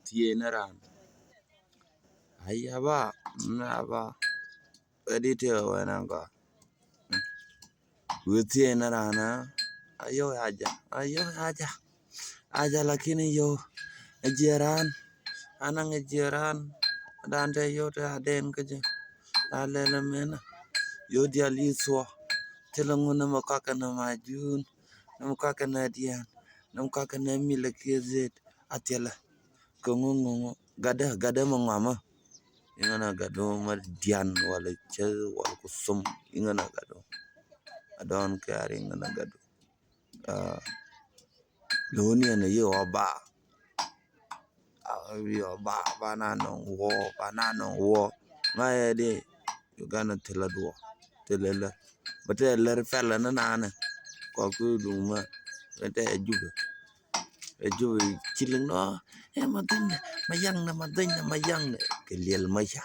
tiene ran ayaba naba edite wenanga tiene rana ayo aja lakini yo ejeran anang ejeran dante yo ta den keje alele mena yo dia liswa telanguna makaka na majun na makaka na dian na makaka na milakizet atela kongongo gada mangama ingana gado mar dian wala che wala kusum ingana gado adon kari ingana gado loni na yo ba banano wo ngaede ugana telado telela bate ler fella na nana ko ku duma bate ejube kiling no madanya mayang na ke liel maya